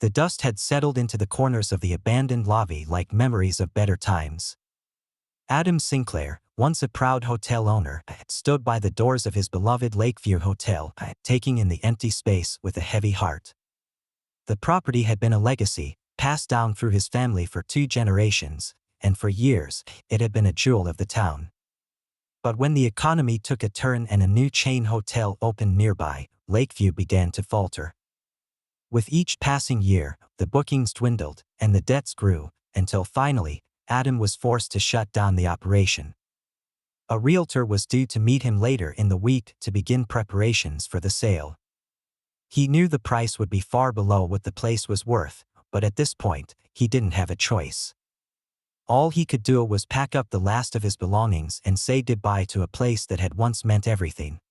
The dust had settled into the corners of the abandoned lobby like memories of better times. Adam Sinclair, once a proud hotel owner, stood by the doors of his beloved Lakeview Hotel, taking in the empty space with a heavy heart. The property had been a legacy, passed down through his family for 2 generations, and for years, it had been a jewel of the town. But when the economy took a turn and a new chain hotel opened nearby, Lakeview began to falter. With each passing year, the bookings dwindled, and the debts grew, until finally, Adam was forced to shut down the operation. A realtor was due to meet him later in the week to begin preparations for the sale. He knew the price would be far below what the place was worth, but at this point, he didn't have a choice. All he could do was pack up the last of his belongings and say goodbye to a place that had once meant everything.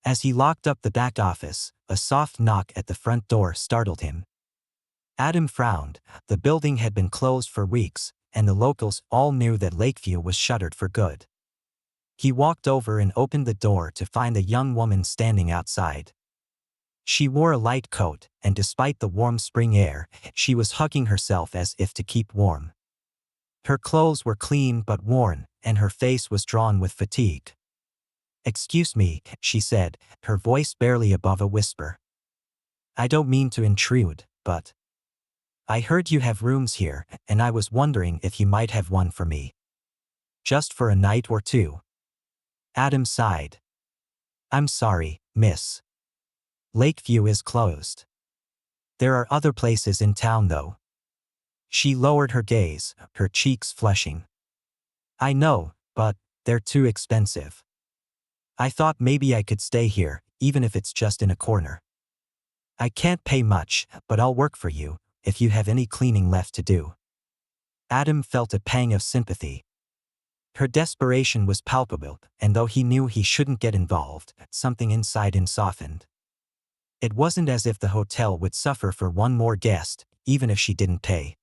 As he locked up the back office, a soft knock at the front door startled him. Adam frowned. The building had been closed for weeks, and the locals all knew that Lakeview was shuttered for good. He walked over and opened the door to find a young woman standing outside. She wore a light coat, and despite the warm spring air, she was hugging herself as if to keep warm. Her clothes were clean but worn, and her face was drawn with fatigue. "Excuse me," she said, her voice barely above a whisper. "I don't mean to intrude, but I heard you have rooms here, and I was wondering if you might have one for me. Just for a night or two." Adam sighed. "I'm sorry, miss. Lakeview is closed. There are other places in town though." She lowered her gaze, her cheeks flushing. "I know, but they're too expensive. I thought maybe I could stay here, even if it's just in a corner. I can't pay much, but I'll work for you, if you have any cleaning left to do." Adam felt a pang of sympathy. Her desperation was palpable, and though he knew he shouldn't get involved, something inside him softened. It wasn't as if the hotel would suffer for one more guest, even if she didn't pay.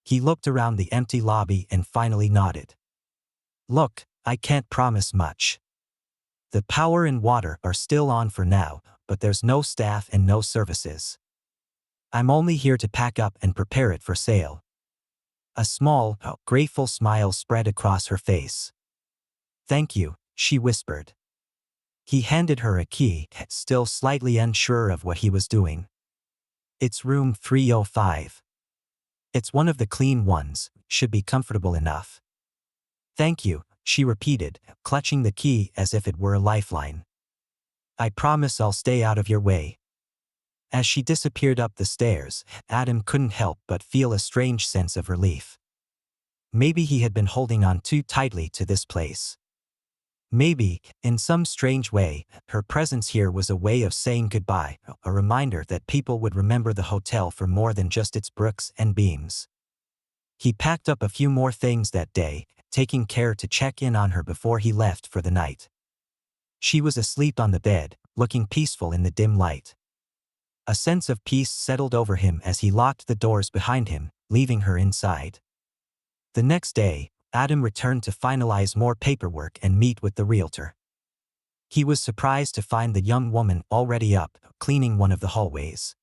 He looked around the empty lobby and finally nodded. "Look, I can't promise much. The power and water are still on for now, but there's no staff and no services. I'm only here to pack up and prepare it for sale." A small, grateful smile spread across her face. "Thank you," she whispered. He handed her a key, still slightly unsure of what he was doing. "It's room 305. It's one of the clean ones, should be comfortable enough." "Thank you," she repeated, clutching the key as if it were a lifeline. "I promise I'll stay out of your way." As she disappeared up the stairs, Adam couldn't help but feel a strange sense of relief. Maybe he had been holding on too tightly to this place. Maybe, in some strange way, her presence here was a way of saying goodbye, a reminder that people would remember the hotel for more than just its bricks and beams. He packed up a few more things that day, taking care to check in on her before he left for the night. She was asleep on the bed, looking peaceful in the dim light. A sense of peace settled over him as he locked the doors behind him, leaving her inside. The next day, Adam returned to finalize more paperwork and meet with the realtor. He was surprised to find the young woman already up, cleaning one of the hallways.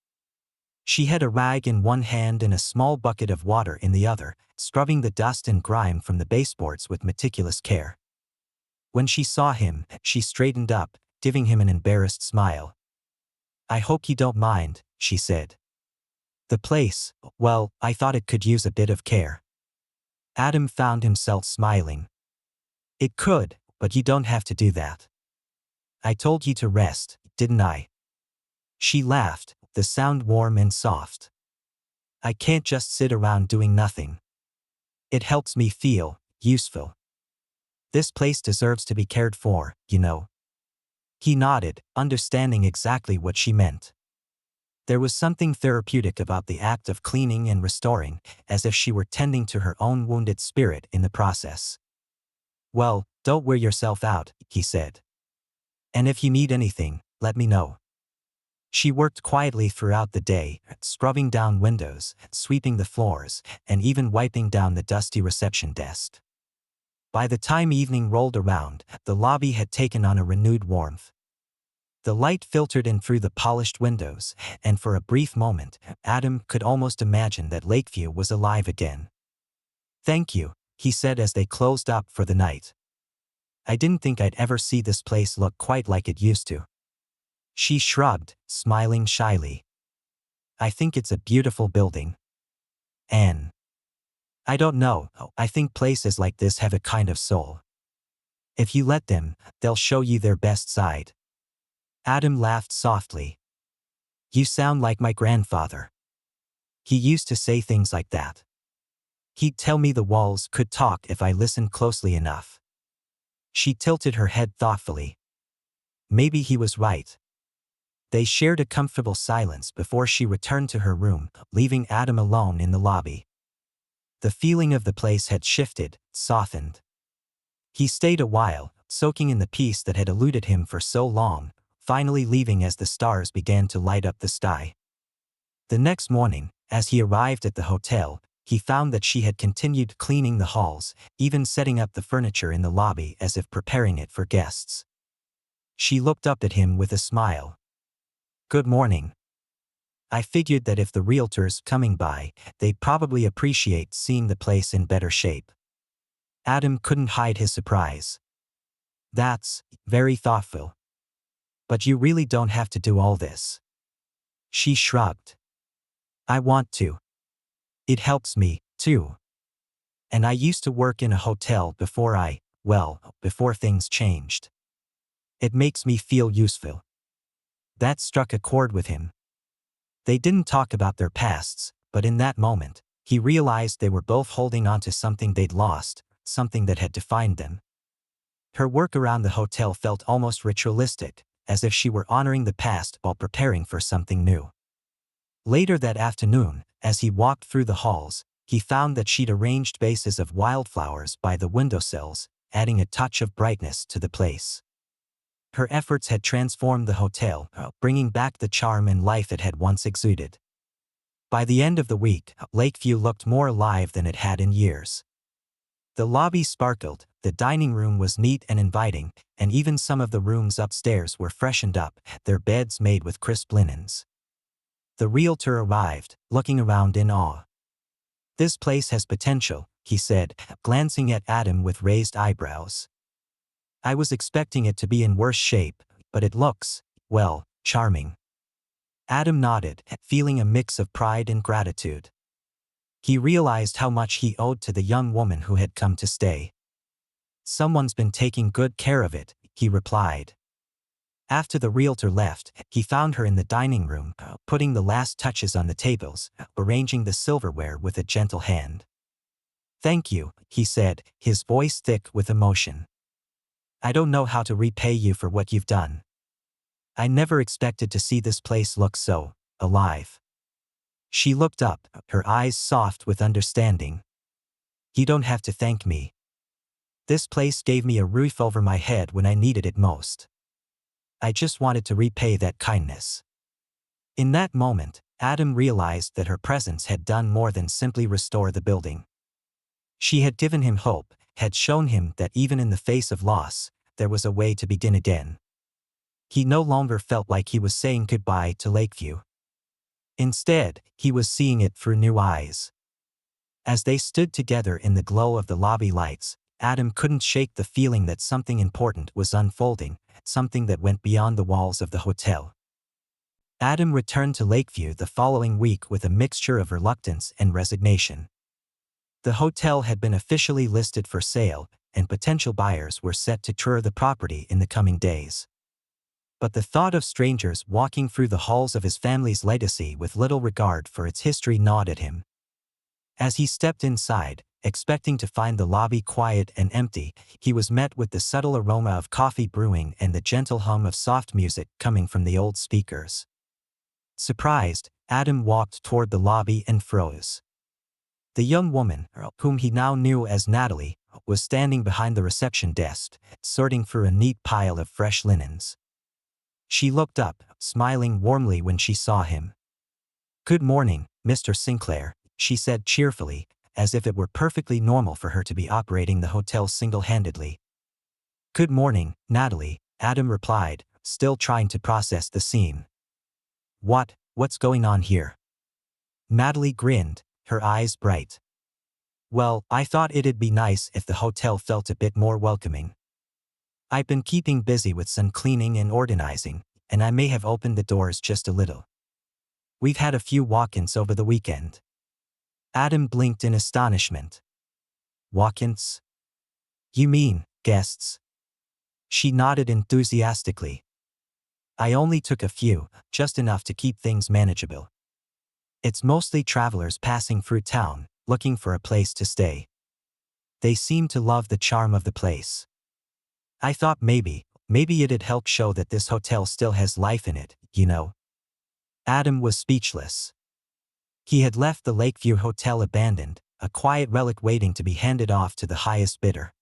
She had a rag in one hand and a small bucket of water in the other, scrubbing the dust and grime from the baseboards with meticulous care. When she saw him, she straightened up, giving him an embarrassed smile. "I hope you don't mind," she said. "The place, well, I thought it could use a bit of care." Adam found himself smiling. "It could, but you don't have to do that. I told you to rest, didn't I?" She laughed, the sound warm and soft. "I can't just sit around doing nothing. It helps me feel useful. This place deserves to be cared for, you know." He nodded, understanding exactly what she meant. There was something therapeutic about the act of cleaning and restoring, as if she were tending to her own wounded spirit in the process. "Well, don't wear yourself out," he said. "And if you need anything, let me know." She worked quietly throughout the day, scrubbing down windows, sweeping the floors, and even wiping down the dusty reception desk. By the time evening rolled around, the lobby had taken on a renewed warmth. The light filtered in through the polished windows, and for a brief moment, Adam could almost imagine that Lakeview was alive again. "Thank you," he said as they closed up for the night. "I didn't think I'd ever see this place look quite like it used to." She shrugged, smiling shyly. "I think it's a beautiful building. And I don't know, I think places like this have a kind of soul. If you let them, they'll show you their best side." Adam laughed softly. "You sound like my grandfather. He used to say things like that. He'd tell me the walls could talk if I listened closely enough." She tilted her head thoughtfully. Maybe he was right. They shared a comfortable silence before she returned to her room, leaving Adam alone in the lobby. The feeling of the place had shifted, softened. He stayed a while, soaking in the peace that had eluded him for so long, finally leaving as the stars began to light up the sky. The next morning, as he arrived at the hotel, he found that she had continued cleaning the halls, even setting up the furniture in the lobby as if preparing it for guests. She looked up at him with a smile. "Good morning. I figured that if the realtors coming by, they'd probably appreciate seeing the place in better shape." Adam couldn't hide his surprise. "That's very thoughtful. But you really don't have to do all this." She shrugged. "I want to. It helps me, too. And I used to work in a hotel before things changed. It makes me feel useful." That struck a chord with him. They didn't talk about their pasts, but in that moment, he realized they were both holding on to something they'd lost, something that had defined them. Her work around the hotel felt almost ritualistic, as if she were honoring the past while preparing for something new. Later that afternoon, as he walked through the halls, he found that she'd arranged vases of wildflowers by the windowsills, adding a touch of brightness to the place. Her efforts had transformed the hotel, bringing back the charm and life it had once exuded. By the end of the week, Lakeview looked more alive than it had in years. The lobby sparkled, the dining room was neat and inviting, and even some of the rooms upstairs were freshened up, their beds made with crisp linens. The realtor arrived, looking around in awe. "This place has potential," he said, glancing at Adam with raised eyebrows. "I was expecting it to be in worse shape, but it looks, well, charming." Adam nodded, feeling a mix of pride and gratitude. He realized how much he owed to the young woman who had come to stay. "Someone's been taking good care of it," he replied. After the realtor left, he found her in the dining room, putting the last touches on the tables, arranging the silverware with a gentle hand. "Thank you," he said, his voice thick with emotion. "I don't know how to repay you for what you've done. I never expected to see this place look so alive." She looked up, her eyes soft with understanding. "You don't have to thank me. This place gave me a roof over my head when I needed it most. I just wanted to repay that kindness." In that moment, Adam realized that her presence had done more than simply restore the building. She had given him hope, had shown him that even in the face of loss, there was a way to begin again. He no longer felt like he was saying goodbye to Lakeview. Instead, he was seeing it through new eyes. As they stood together in the glow of the lobby lights, Adam couldn't shake the feeling that something important was unfolding, something that went beyond the walls of the hotel. Adam returned to Lakeview the following week with a mixture of reluctance and resignation. The hotel had been officially listed for sale, and potential buyers were set to tour the property in the coming days. But the thought of strangers walking through the halls of his family's legacy with little regard for its history gnawed at him. As he stepped inside, expecting to find the lobby quiet and empty, he was met with the subtle aroma of coffee brewing and the gentle hum of soft music coming from the old speakers. Surprised, Adam walked toward the lobby and froze. The young woman, whom he now knew as Natalie, was standing behind the reception desk, sorting through a neat pile of fresh linens. She looked up, smiling warmly when she saw him. "Good morning, Mr. Sinclair," she said cheerfully, as if it were perfectly normal for her to be operating the hotel single-handedly. "Good morning, Natalie," Adam replied, still trying to process the scene. What's going on here? Natalie grinned, her eyes bright. Well, I thought it'd be nice if the hotel felt a bit more welcoming. I've been keeping busy with some cleaning and organizing, and I may have opened the doors just a little. We've had a few walk-ins over the weekend. Adam blinked in astonishment. Walk-ins? You mean, guests? She nodded enthusiastically. I only took a few, just enough to keep things manageable. It's mostly travelers passing through town, looking for a place to stay. They seem to love the charm of the place. I thought maybe it'd help show that this hotel still has life in it, you know. Adam was speechless. He had left the Lakeview Hotel abandoned, a quiet relic waiting to be handed off to the highest bidder.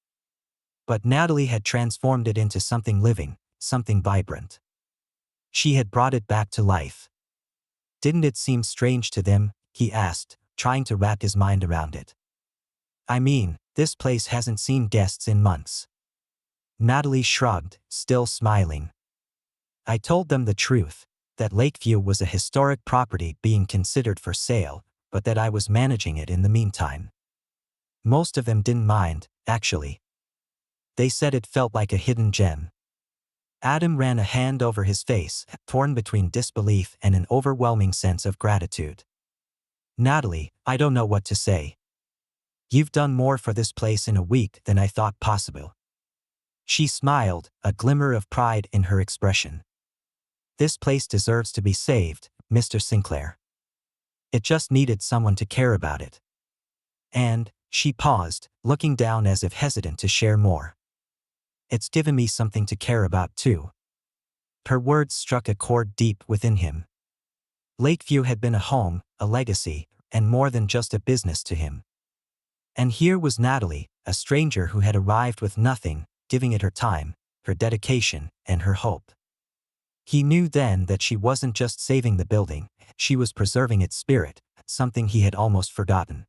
But Natalie had transformed it into something living, something vibrant. She had brought it back to life. Didn't it seem strange to them? He asked, trying to wrap his mind around it. I mean, this place hasn't seen guests in months. Natalie shrugged, still smiling. I told them the truth, that Lakeview was a historic property being considered for sale, but that I was managing it in the meantime. Most of them didn't mind, actually. They said it felt like a hidden gem. Adam ran a hand over his face, torn between disbelief and an overwhelming sense of gratitude. Natalie, I don't know what to say. You've done more for this place in a week than I thought possible. She smiled, a glimmer of pride in her expression. This place deserves to be saved, Mr. Sinclair. It just needed someone to care about it. And, she paused, looking down as if hesitant to share more. It's given me something to care about too. Her words struck a chord deep within him. Lakeview had been a home, a legacy, and more than just a business to him. And here was Natalie, a stranger who had arrived with nothing, giving it her time, her dedication, and her hope. He knew then that she wasn't just saving the building, she was preserving its spirit, something he had almost forgotten.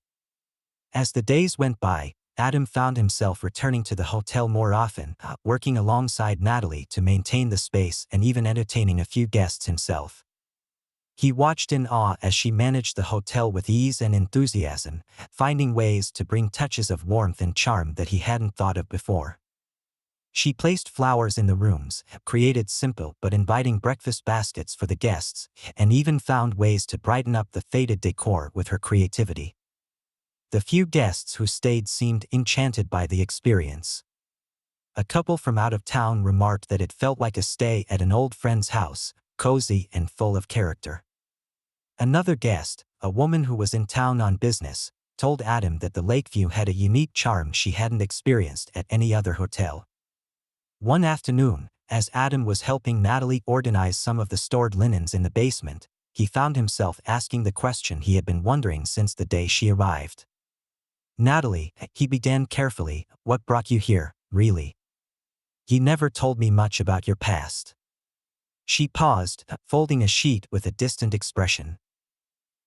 As the days went by, Adam found himself returning to the hotel more often, working alongside Natalie to maintain the space and even entertaining a few guests himself. He watched in awe as she managed the hotel with ease and enthusiasm, finding ways to bring touches of warmth and charm that he hadn't thought of before. She placed flowers in the rooms, created simple but inviting breakfast baskets for the guests, and even found ways to brighten up the faded decor with her creativity. The few guests who stayed seemed enchanted by the experience. A couple from out of town remarked that it felt like a stay at an old friend's house, cozy and full of character. Another guest, a woman who was in town on business, told Adam that the Lakeview had a unique charm she hadn't experienced at any other hotel. One afternoon, as Adam was helping Natalie organize some of the stored linens in the basement, he found himself asking the question he had been wondering since the day she arrived. Natalie, he began carefully, what brought you here, really? You never told me much about your past. She paused, folding a sheet with a distant expression.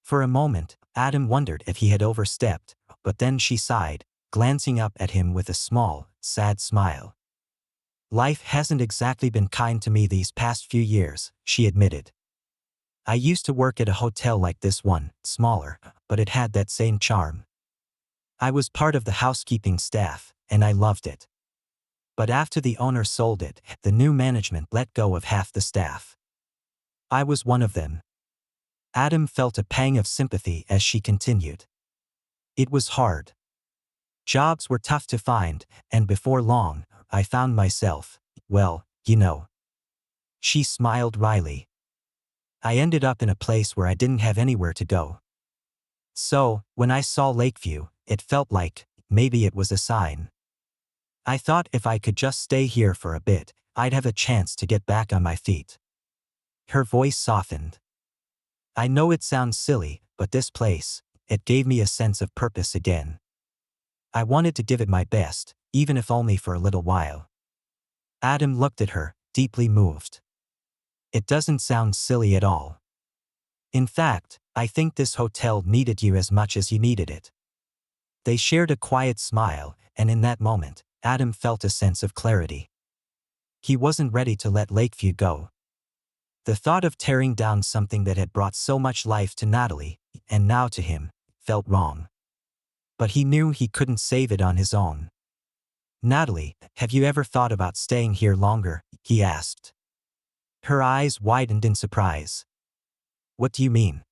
For a moment, Adam wondered if he had overstepped, but then she sighed, glancing up at him with a small, sad smile. Life hasn't exactly been kind to me these past few years, she admitted. I used to work at a hotel like this one, smaller, but it had that same charm. I was part of the housekeeping staff, and I loved it. But after the owner sold it, the new management let go of half the staff. I was one of them. Adam felt a pang of sympathy as she continued. It was hard. Jobs were tough to find, and before long, I found myself, well, you know. She smiled wryly. I ended up in a place where I didn't have anywhere to go. So, when I saw Lakeview, it felt like, maybe it was a sign. I thought if I could just stay here for a bit, I'd have a chance to get back on my feet. Her voice softened. I know it sounds silly, but this place, it gave me a sense of purpose again. I wanted to give it my best, even if only for a little while. Adam looked at her, deeply moved. It doesn't sound silly at all. In fact, I think this hotel needed you as much as you needed it. They shared a quiet smile, and in that moment, Adam felt a sense of clarity. He wasn't ready to let Lakeview go. The thought of tearing down something that had brought so much life to Natalie, and now to him, felt wrong. But he knew he couldn't save it on his own. "Natalie, have you ever thought about staying here longer?" he asked. Her eyes widened in surprise. "What do you mean?"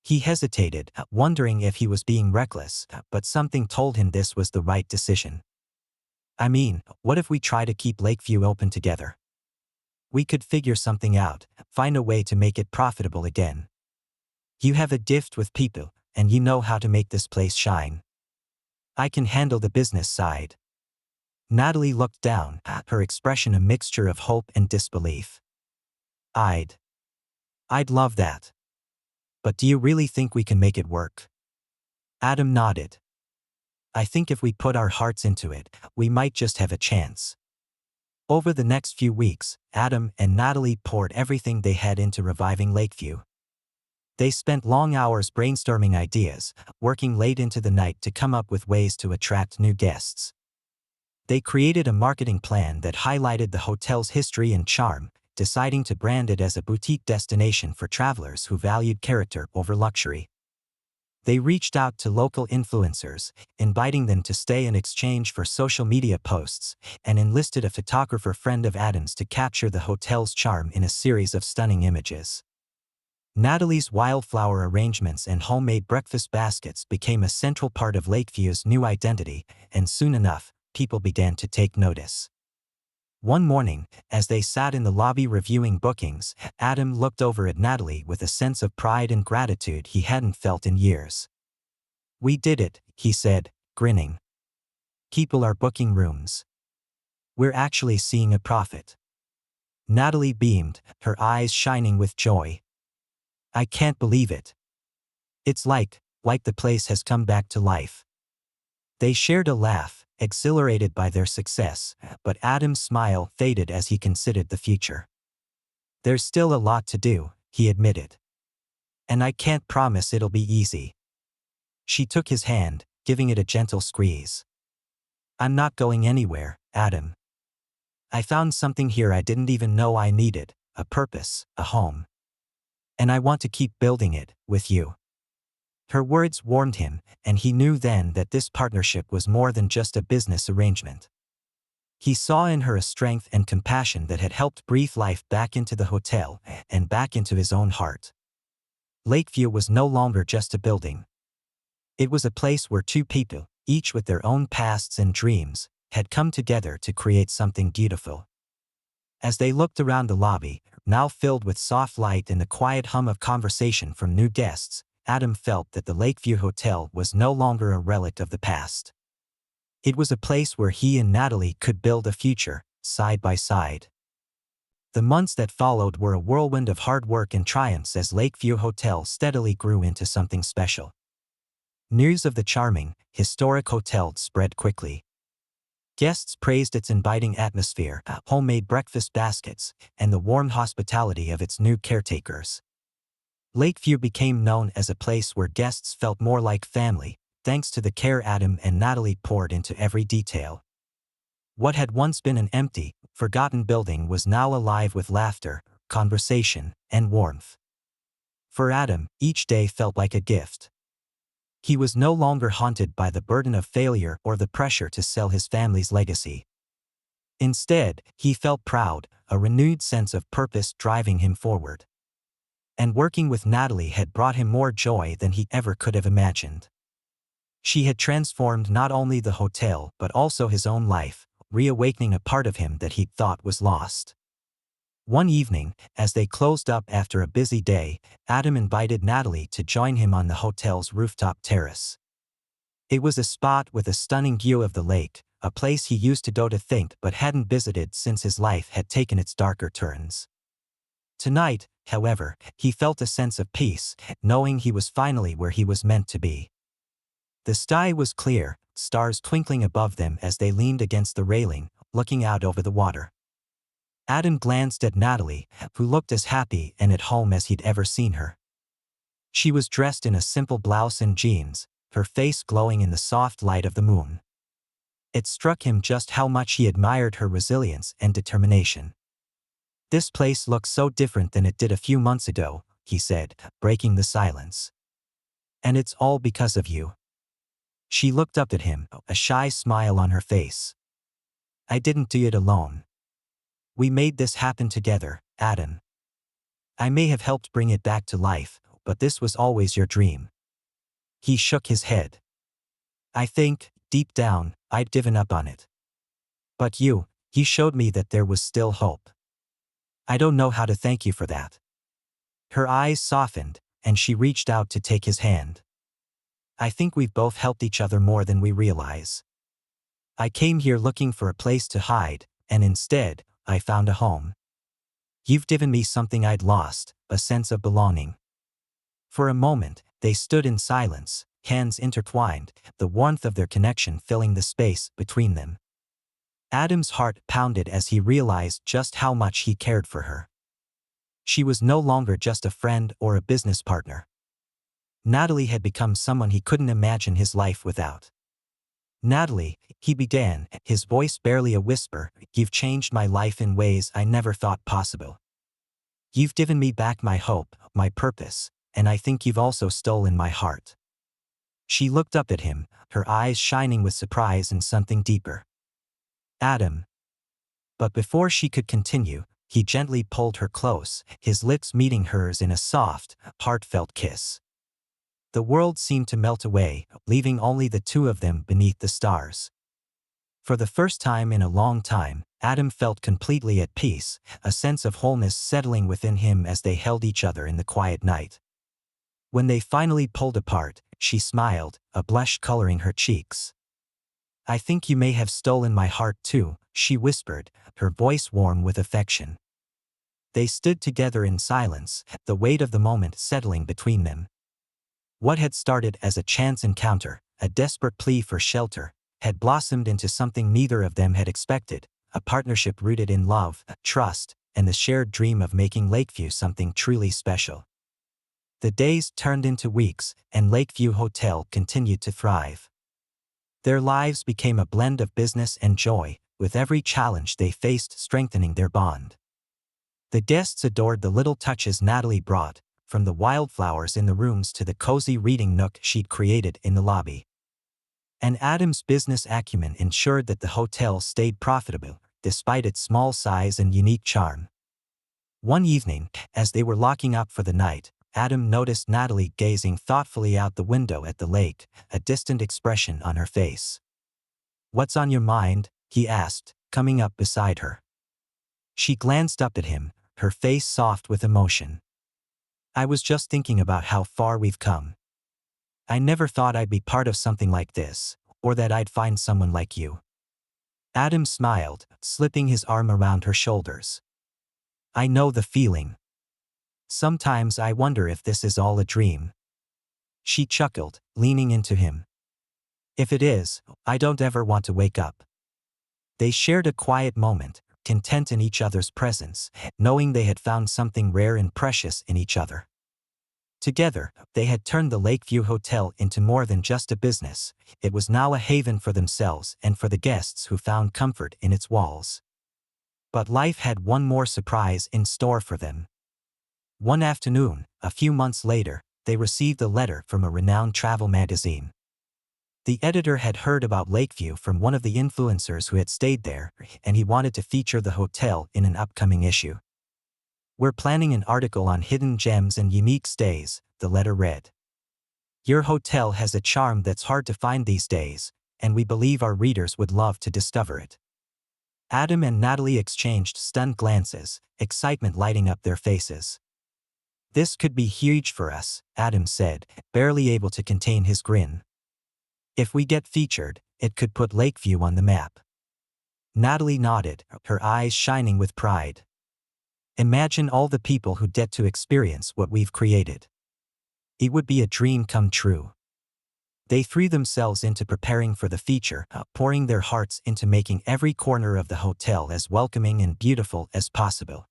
He hesitated, wondering if he was being reckless, but something told him this was the right decision. "I mean, what if we try to keep Lakeview open together? We could figure something out, find a way to make it profitable again. You have a gift with people, and you know how to make this place shine. I can handle the business side." Natalie looked down, her expression a mixture of hope and disbelief. I'd love that. But do you really think we can make it work?" Adam nodded. "I think if we put our hearts into it, we might just have a chance." Over the next few weeks, Adam and Natalie poured everything they had into reviving Lakeview. They spent long hours brainstorming ideas, working late into the night to come up with ways to attract new guests. They created a marketing plan that highlighted the hotel's history and charm, deciding to brand it as a boutique destination for travelers who valued character over luxury. They reached out to local influencers, inviting them to stay in exchange for social media posts, and enlisted a photographer friend of Adam's to capture the hotel's charm in a series of stunning images. Natalie's wildflower arrangements and homemade breakfast baskets became a central part of Lakeview's new identity, and soon enough, people began to take notice. One morning, as they sat in the lobby reviewing bookings, Adam looked over at Natalie with a sense of pride and gratitude he hadn't felt in years. "We did it," he said, grinning. "People are booking rooms. We're actually seeing a profit." Natalie beamed, her eyes shining with joy. "I can't believe it. It's like the place has come back to life." They shared a laugh, exhilarated by their success, but Adam's smile faded as he considered the future. "There's still a lot to do," he admitted. "And I can't promise it'll be easy." She took his hand, giving it a gentle squeeze. "I'm not going anywhere, Adam. I found something here I didn't even know I needed, a purpose, a home. And I want to keep building it, with you." Her words warmed him, and he knew then that this partnership was more than just a business arrangement. He saw in her a strength and compassion that had helped breathe life back into the hotel, and back into his own heart. Lakeview was no longer just a building. It was a place where two people, each with their own pasts and dreams, had come together to create something beautiful. As they looked around the lobby, now filled with soft light and the quiet hum of conversation from new guests, Adam felt that the Lakeview Hotel was no longer a relic of the past. It was a place where he and Natalie could build a future, side by side. The months that followed were a whirlwind of hard work and triumphs as Lakeview Hotel steadily grew into something special. News of the charming, historic hotel spread quickly. Guests praised its inviting atmosphere, homemade breakfast baskets, and the warm hospitality of its new caretakers. Lakeview became known as a place where guests felt more like family, thanks to the care Adam and Natalie poured into every detail. What had once been an empty, forgotten building was now alive with laughter, conversation, and warmth. For Adam, each day felt like a gift. He was no longer haunted by the burden of failure or the pressure to sell his family's legacy. Instead, he felt proud, a renewed sense of purpose driving him forward. And working with Natalie had brought him more joy than he ever could have imagined. She had transformed not only the hotel but also his own life, reawakening a part of him that he'd thought was lost. One evening, as they closed up after a busy day, Adam invited Natalie to join him on the hotel's rooftop terrace. It was a spot with a stunning view of the lake, a place he used to go to think but hadn't visited since his life had taken its darker turns. Tonight, however, he felt a sense of peace, knowing he was finally where he was meant to be. The sky was clear, stars twinkling above them as they leaned against the railing, looking out over the water. Adam glanced at Natalie, who looked as happy and at home as he'd ever seen her. She was dressed in a simple blouse and jeans, her face glowing in the soft light of the moon. It struck him just how much he admired her resilience and determination. "This place looks so different than it did a few months ago," he said, breaking the silence. "And it's all because of you." She looked up at him, a shy smile on her face. "I didn't do it alone. We made this happen together, Adam. I may have helped bring it back to life, but this was always your dream." He shook his head. "I think, deep down, I'd given up on it. But you showed me that there was still hope. I don't know how to thank you for that." Her eyes softened, and she reached out to take his hand. "I think we've both helped each other more than we realize. I came here looking for a place to hide, and instead, I found a home. You've given me something I'd lost, a sense of belonging." For a moment, they stood in silence, hands intertwined, the warmth of their connection filling the space between them. Adam's heart pounded as he realized just how much he cared for her. She was no longer just a friend or a business partner. Natalie had become someone he couldn't imagine his life without. "Natalie," he began, his voice barely a whisper, "you've changed my life in ways I never thought possible. You've given me back my hope, my purpose, and I think you've also stolen my heart." She looked up at him, her eyes shining with surprise and something deeper. "Adam." But before she could continue, he gently pulled her close, his lips meeting hers in a soft, heartfelt kiss. The world seemed to melt away, leaving only the two of them beneath the stars. For the first time in a long time, Adam felt completely at peace, a sense of wholeness settling within him as they held each other in the quiet night. When they finally pulled apart, she smiled, a blush coloring her cheeks. "I think you may have stolen my heart too," she whispered, her voice warm with affection. They stood together in silence, the weight of the moment settling between them. What had started as a chance encounter, a desperate plea for shelter, had blossomed into something neither of them had expected, a partnership rooted in love, trust, and the shared dream of making Lakeview something truly special. The days turned into weeks, and Lakeview Hotel continued to thrive. Their lives became a blend of business and joy, with every challenge they faced strengthening their bond. The guests adored the little touches Natalie brought, from the wildflowers in the rooms to the cozy reading nook she'd created in the lobby. And Adam's business acumen ensured that the hotel stayed profitable, despite its small size and unique charm. One evening, as they were locking up for the night, Adam noticed Natalie gazing thoughtfully out the window at the lake, a distant expression on her face. "What's on your mind?" he asked, coming up beside her. She glanced up at him, her face soft with emotion. "I was just thinking about how far we've come. I never thought I'd be part of something like this, or that I'd find someone like you." Adam smiled, slipping his arm around her shoulders. "I know the feeling. Sometimes I wonder if this is all a dream." She chuckled, leaning into him. "If it is, I don't ever want to wake up." They shared a quiet moment, content in each other's presence, knowing they had found something rare and precious in each other. Together, they had turned the Lakeview Hotel into more than just a business. It was now a haven for themselves and for the guests who found comfort in its walls. But life had one more surprise in store for them. One afternoon, a few months later, they received a letter from a renowned travel magazine. The editor had heard about Lakeview from one of the influencers who had stayed there, and he wanted to feature the hotel in an upcoming issue. "We're planning an article on hidden gems and unique stays," the letter read. "Your hotel has a charm that's hard to find these days, and we believe our readers would love to discover it." Adam and Natalie exchanged stunned glances, excitement lighting up their faces. "This could be huge for us," Adam said, barely able to contain his grin. "If we get featured, it could put Lakeview on the map." Natalie nodded, her eyes shining with pride. "Imagine all the people who'd get to experience what we've created. It would be a dream come true." They threw themselves into preparing for the feature, pouring their hearts into making every corner of the hotel as welcoming and beautiful as possible.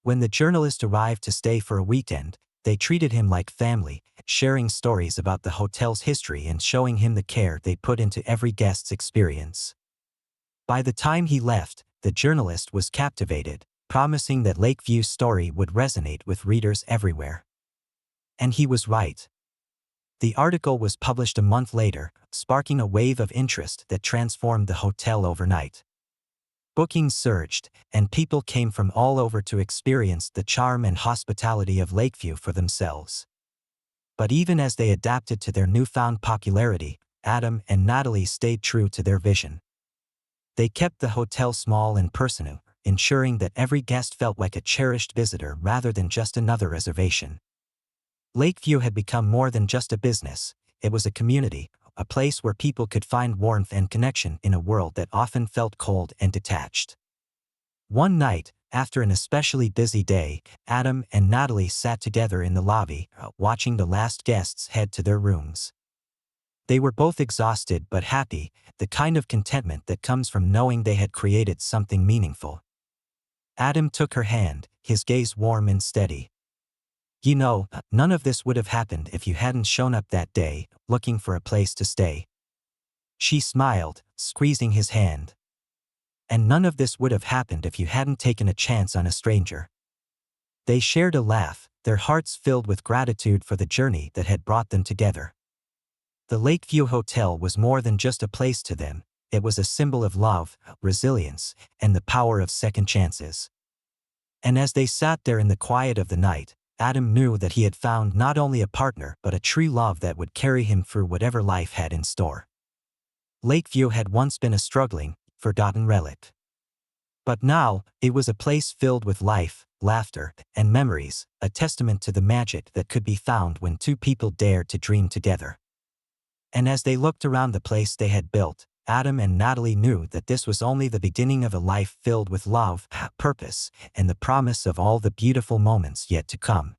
When the journalist arrived to stay for a weekend, They treated him like family, sharing stories about the hotel's history and showing him the care they put into every guest's experience. By the time he left, the journalist was captivated, promising that Lakeview's story would resonate with readers everywhere. And he was right. The article was published a month later, sparking a wave of interest that transformed the hotel overnight. Bookings surged, and people came from all over to experience the charm and hospitality of Lakeview for themselves. But even as they adapted to their newfound popularity, Adam and Natalie stayed true to their vision. They kept the hotel small and personal, ensuring that every guest felt like a cherished visitor rather than just another reservation. Lakeview had become more than just a business. It was a community, a place where people could find warmth and connection in a world that often felt cold and detached. One night, after an especially busy day, Adam and Natalie sat together in the lobby, watching the last guests head to their rooms. They were both exhausted but happy, the kind of contentment that comes from knowing they had created something meaningful. Adam took her hand, his gaze warm and steady. "You know, none of this would have happened if you hadn't shown up that day, looking for a place to stay." She smiled, squeezing his hand. "And none of this would have happened if you hadn't taken a chance on a stranger." They shared a laugh, their hearts filled with gratitude for the journey that had brought them together. The Lakeview Hotel was more than just a place to them. It was a symbol of love, resilience, and the power of second chances. And as they sat there in the quiet of the night, Adam knew that he had found not only a partner but a true love that would carry him through whatever life had in store. Lakeview had once been a struggling, forgotten relic. But now, it was a place filled with life, laughter, and memories, a testament to the magic that could be found when two people dared to dream together. And as they looked around the place they had built, Adam and Natalie knew that this was only the beginning of a life filled with love, purpose, and the promise of all the beautiful moments yet to come.